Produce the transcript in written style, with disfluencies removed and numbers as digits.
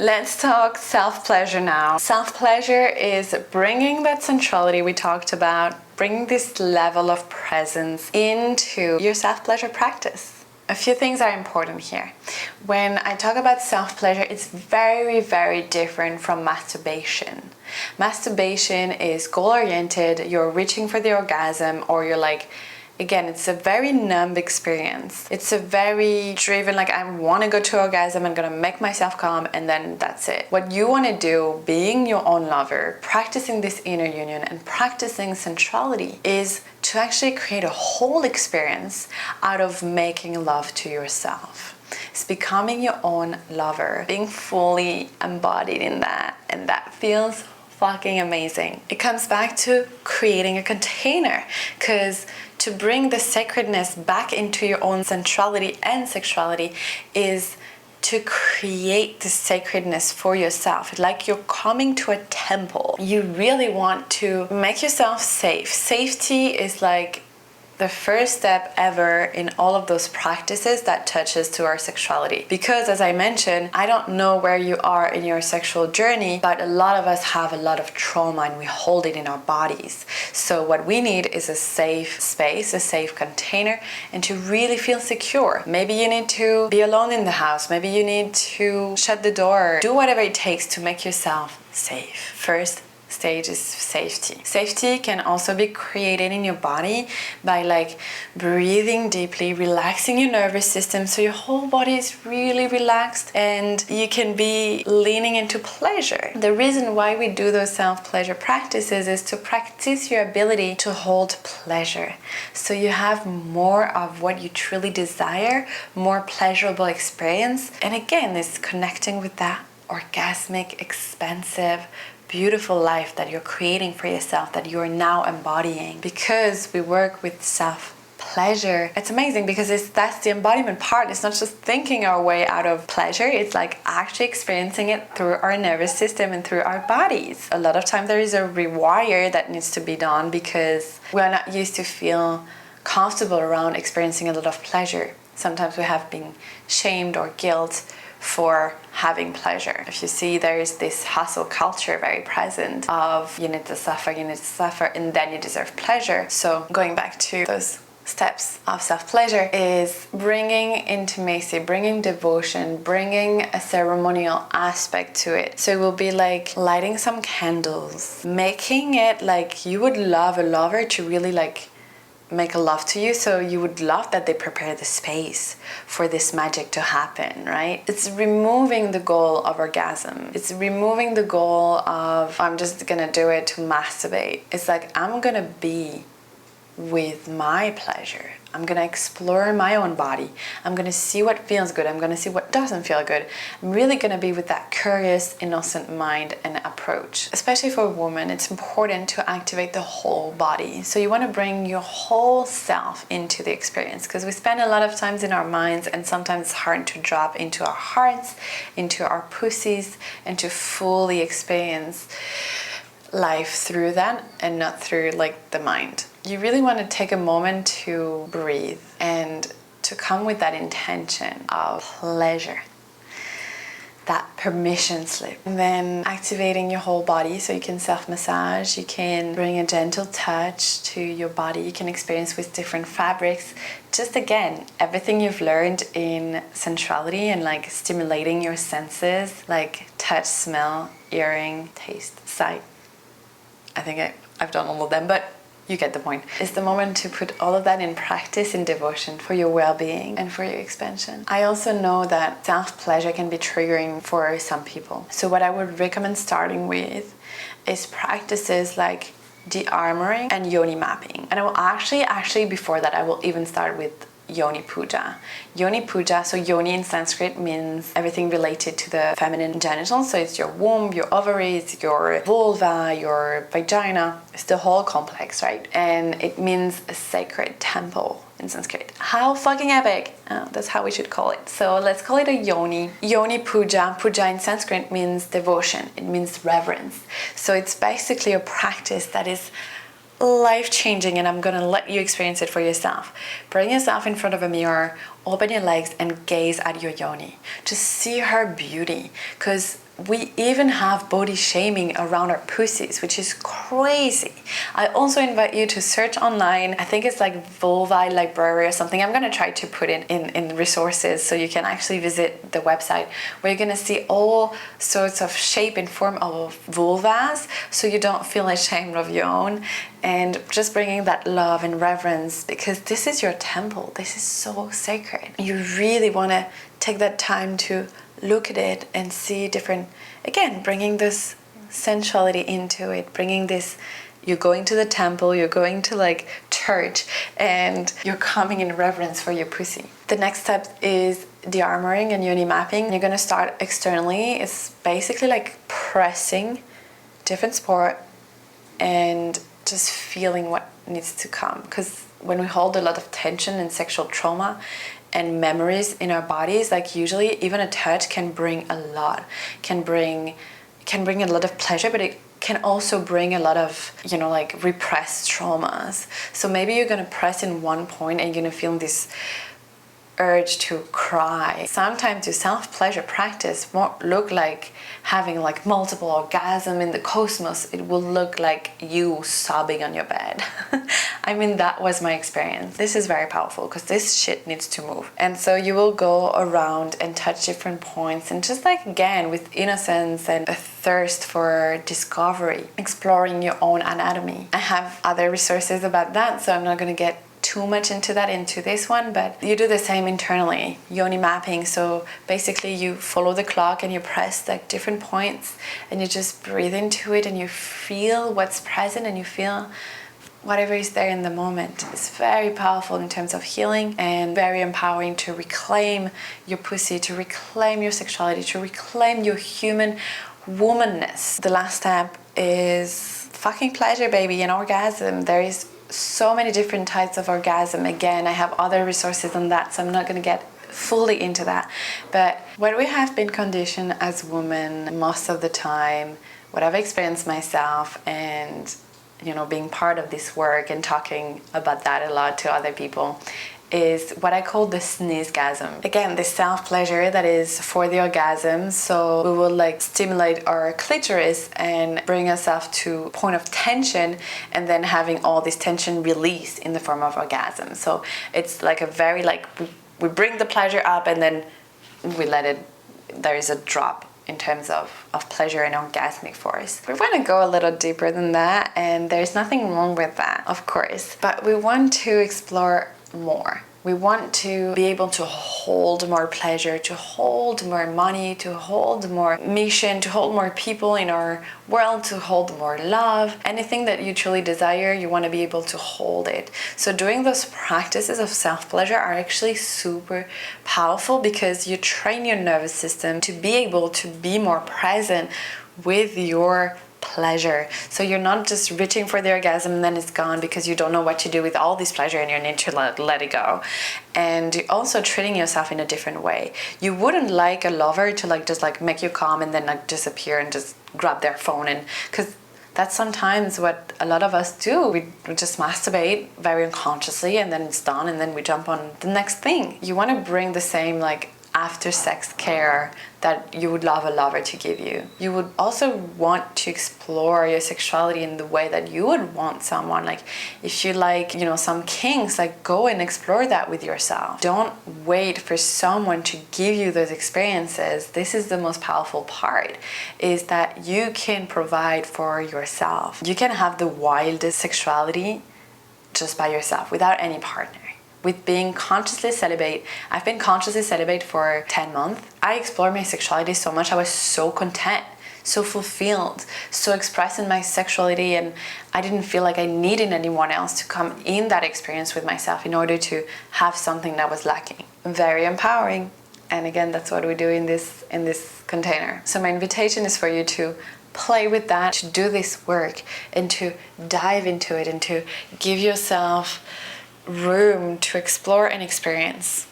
Let's talk self-pleasure now. Self-pleasure is bringing that sensuality we talked about, bringing this level of presence into your self-pleasure practice. A few things are important here. When I talk about self-pleasure, it's very, very different from masturbation. Masturbation is goal-oriented, you're reaching for the orgasm, or you're like, again, it's a very numb experience. It's a very driven, like I want to go to orgasm, I'm gonna make myself calm, and then that's it. What you want to do, being your own lover, practicing this inner union and practicing sensuality, is to actually create a whole experience out of making love to yourself. It's becoming your own lover, being fully embodied in that, and that feels fucking amazing. It comes back to creating a container, because to bring the sacredness back into your own sensuality and sexuality is to create the sacredness for yourself. Like you're coming to a temple. You really want to make yourself safe. Safety is like the first step ever in all of those practices that touches to our sexuality. Because as I mentioned, I don't know where you are in your sexual journey, but a lot of us have a lot of trauma and we hold it in our bodies. So what we need is a safe space, a safe container, and to really feel secure. Maybe you need to be alone in the house. Maybe you need to shut the door. Do whatever it takes to make yourself safe. First stage is safety. Safety can also be created in your body by like breathing deeply, relaxing your nervous system so your whole body is really relaxed and you can be leaning into pleasure. The reason why we do those self-pleasure practices is to practice your ability to hold pleasure. So you have more of what you truly desire, more pleasurable experience. And again, it's connecting with that orgasmic, expansive, beautiful life that you're creating for yourself, that you're now embodying. Because we work with self-pleasure, it's amazing because that's the embodiment part. It's not just thinking our way out of pleasure, it's like actually experiencing it through our nervous system and through our bodies. A lot of time there is a rewire that needs to be done because we're not used to feel comfortable around experiencing a lot of pleasure. Sometimes we have been shamed or guilt for having pleasure. If you see, there is this hustle culture very present of you need to suffer, and then you deserve pleasure. So going back to those steps of self-pleasure is bringing intimacy, bringing devotion, bringing a ceremonial aspect to it. So it will be like lighting some candles, making it like you would love a lover to really like make a love to you, so you would love that they prepare the space for this magic to happen, right? It's removing the goal of orgasm. It's removing the goal of I'm just gonna do it to masturbate. It's like I'm gonna be with my pleasure. I'm gonna explore my own body. I'm gonna see what feels good. I'm gonna see what doesn't feel good. I'm really gonna be with that curious, innocent mind and approach. Especially for a woman, it's important to activate the whole body. So you wanna bring your whole self into the experience because we spend a lot of times in our minds and sometimes it's hard to drop into our hearts, into our pussies, and to fully experience life through that and not through like the mind. You really want to take a moment to breathe and to come with that intention of pleasure, that permission slip. And then activating your whole body so you can self-massage, you can bring a gentle touch to your body, you can experience with different fabrics. Just again, everything you've learned in sensuality and like stimulating your senses, like touch, smell, hearing, taste, sight. I think I've done all of them, but you get the point. It's the moment to put all of that in practice, in devotion for your well-being and for your expansion. I also know that self-pleasure can be triggering for some people. So what I would recommend starting with is practices like de-armoring and yoni mapping. And I will actually before that, I will even start with Yoni Puja. Yoni Puja, so Yoni in Sanskrit means everything related to the feminine genitals. So it's your womb, your ovaries, your vulva, your vagina. It's the whole complex, right? And it means a sacred temple in Sanskrit. How fucking epic! That's how we should call it. So let's call it a Yoni. Yoni Puja. Puja in Sanskrit means devotion. It means reverence. So it's basically a practice that is life-changing, and I'm gonna let you experience it for yourself. Bring yourself in front of a mirror, open your legs and gaze at your yoni. Just see her beauty, because we even have body shaming around our pussies, which is crazy. I also invite you to search online. I think it's like vulva library or something. I'm gonna try to put it in resources so you can actually visit the website, where you're gonna see all sorts of shape and form of vulvas, so you don't feel ashamed of your own, and just bringing that love and reverence, because this is your temple. This is so sacred. You really want to take that time to look at it and see different, again, bringing this sensuality into it, bringing this, you're going to the temple, you're going to like church, and you're coming in reverence for your pussy. The next step is de-armoring and yoni mapping. You're going to start externally. It's basically like pressing different spot and just feeling what needs to come, because when we hold a lot of tension and sexual trauma and memories in our bodies, like usually even a touch can bring a lot, can bring a lot of pleasure, but it can also bring a lot of, you know, like repressed traumas. So maybe you're gonna press in one point and you're gonna feel this urge to cry. Sometimes your self-pleasure practice won't look like having like multiple orgasms in the cosmos. It will look like you sobbing on your bed. I mean, that was my experience. This is very powerful because this shit needs to move. And so you will go around and touch different points, and just like, again, with innocence and a thirst for discovery, exploring your own anatomy. I have other resources about that, so I'm not going to get too much into this one, but you do the same internally, yoni mapping. So basically you follow the clock and you press like different points and you just breathe into it and you feel what's present and you feel whatever is there in the moment. It's very powerful in terms of healing and very empowering to reclaim your pussy, to reclaim your sexuality, to reclaim your human womanness. The last step is fucking pleasure, baby, and orgasm. There is so many different types of orgasm. Again, I have other resources on that, so I'm not going to get fully into that. But what we have been conditioned as women most of the time, what I've experienced myself, and you know, being part of this work and talking about that a lot to other people, is what I call the sneezegasm. Again, the self-pleasure that is for the orgasm. So we will like stimulate our clitoris and bring ourselves to a point of tension, and then having all this tension released in the form of orgasm. So it's like a very like, we bring the pleasure up and then we let it, there is a drop in terms of pleasure and orgasmic force. We want to go a little deeper than that, and there's nothing wrong with that, of course, but we want to explore more. We want to be able to hold more pleasure, to hold more money, to hold more mission, to hold more people in our world, to hold more love. Anything that you truly desire, you want to be able to hold it. So doing those practices of self-pleasure are actually super powerful, because you train your nervous system to be able to be more present with your pleasure. So you're not just reaching for the orgasm and then it's gone because you don't know what to do with all this pleasure and you need to let it go. And you're also treating yourself in a different way. You wouldn't like a lover to like just like make you calm and then like disappear and just grab their phone, and because that's sometimes what a lot of us do. We just masturbate very unconsciously and then it's done, and then we jump on the next thing. You want to bring the same like after sex care that you would love a lover to give you. You would also want to explore your sexuality in the way that you would want someone. Like if you like, you know, some kinks, like go and explore that with yourself. Don't wait for someone to give you those experiences. This is the most powerful part, is that you can provide for yourself. You can have the wildest sexuality just by yourself, without any partner. With being consciously celibate, I've been consciously celibate for 10 months. I explored my sexuality so much. I was so content, so fulfilled, so expressed in my sexuality, and I didn't feel like I needed anyone else to come in that experience with myself in order to have something that was lacking. Very empowering. And again, that's what we do in this container. So my invitation is for you to play with that, to do this work, and to dive into it, and to give yourself room to explore and experience.